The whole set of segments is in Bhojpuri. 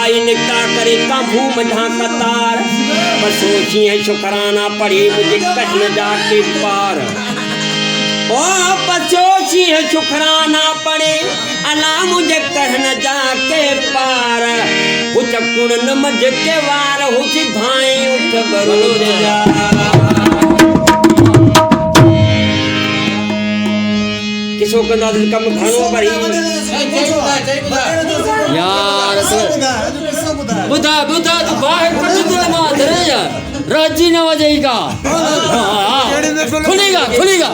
आई निकता करे काबू मझा कतार बसोची है शुक्राना पड़ी मुझे कहन जाके पार ओ बसोची है शुक्राना पड़े अला मुझे कहन जाके पार कुछ कुण नमज के वार हुच भाई उठ बरो जा किसो कंदा कम घणो भरी यार बुधा बुधा तू बाहर कट दे मां रे यार राजी न हो जाएगा खुलेगा खुलेगा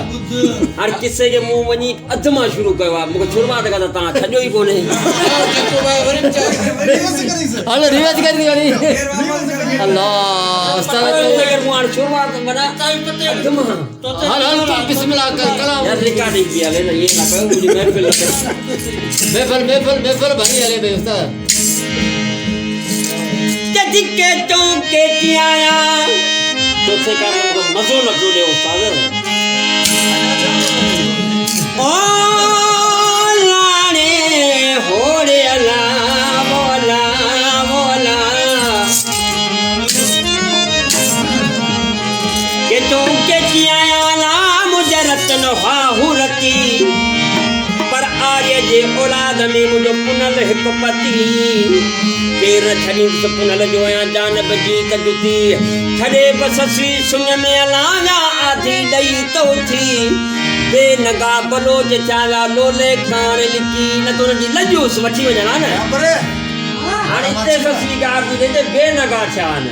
हर किसे के मुंह वनी अधमा शुरू कयो मुके छुरवा दगा ता छजो ही कोने हल रिवाज कर दी अल्लाह उस्ताद अगर मुआर छुरवा बना अधमा हल हल बिस्मिल्लाह कर कलाम यार रिकॉर्डिंग किया ले ये ना कहो मुझे महफिल भरी है बे उस्ताद के चौके की आया तो से कर मजो न जोड़े उस्ताद ओ लाने होरे अला बोला बोला के चौके की आया ला मुझे रतन हाहुरती पर आर्य जे औलाद में मुझे पुनल हिक पति केर छड़ी पुनल जो या जान बजी कजुती छड़े बससी सुन में अलाया आधी दई तो थी बेनगा बलोच चाला लोले कान लिकी न तो जी लजूस वठी वजना न हाणे इते ससली गा दे बेनगा चान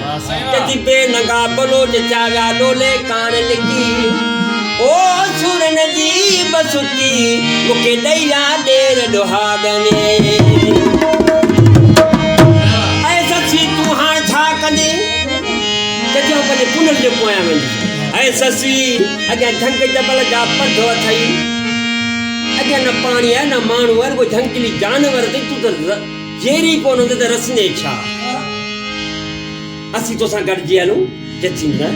कदी बेनगा बलोच चाला लोले कान लिकी ओ सुरन जी बसुती मुके दैया देर दुहागने पुनल जो पोया में ऐ ससी अगे ढंग जबल जा पधो थई अगे न पानी है न मानू है कोई ढंगली जानवर ते तू तो जेरी कोन ते रसने छा असी तो सा गड जियालू जचिंदा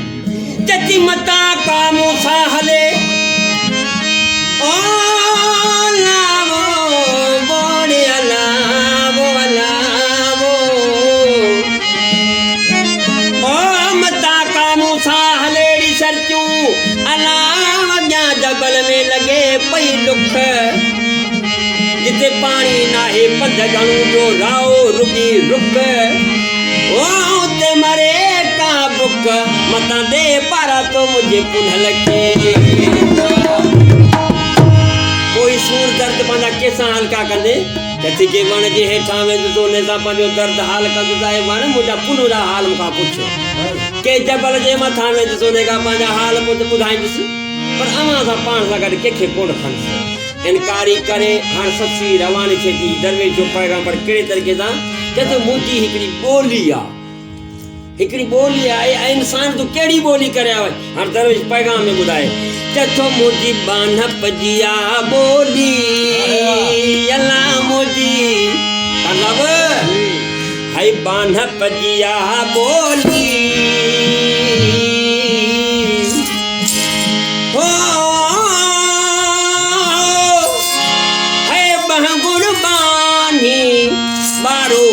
जति मता का मूसा हले ओ लावो बोड़े अलावो अलावो जबल में लगे पई दुख जिते पानी नाहे पद गणू जो राओ रुकी रुक ओ ते मरे का बुक मता दे पारा तो मुझे पुनल के कोई सूर दर्द पंहिंजा केसां हल्का कंदे कथी के वण जे हेठां वेंदो तो उन सां पंहिंजो दर्द हाल कंदो आहे वण मुंहिंजा पुनरा हाल मूंखां पुछ के जबल जे मथां वेंदो तो उन खां पंहिंजा हाल ॿुधाईंदुसि पर अवां सां पाण सां गॾु कंहिंखे कोन खणसि इनकारी करे हाणे ससी रवानी थिए थी दरवेश जो पैगाम्बर कहिड़े तरीक़े सां चए मुंहिंजी हिकिड़ी ॿोली आहे ऐं इंसान तूं कहिड़ी ॿोली करे आयो हाणे दरवेश पैगाम में ॿुधाए चए थो मुंहिंजी बानप जी आहे ॿोली अलाह मुंहिंजी मतलब हाय बानप जी आहे ॿोली बारो